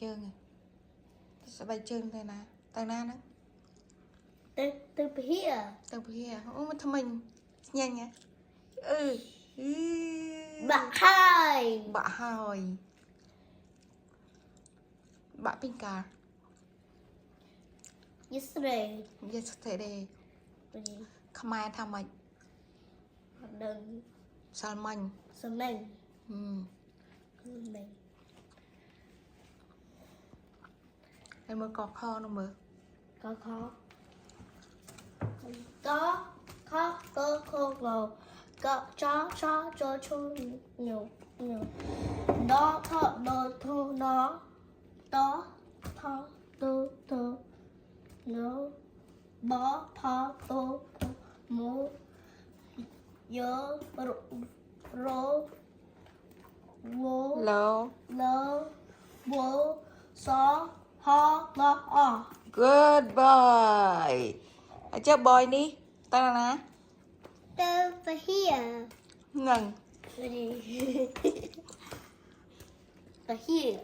chương à sẽ bay chương đây nè tay na đó từ here từ here ôi mà thằng mình nhanh nhá bạ hai bạ hồi bạ pinka yesterday yesterday Khmer tham mạch đừng salmon mình em mới có kho nó mới có khó có khô lồ có chó nhiều đó thọ đồ thu nó đó thọ tu nó bó thọ tu mũ nhớ rô vô lô vô xó ho lo good boy chắc boy đi ta là ná over here ngừng over here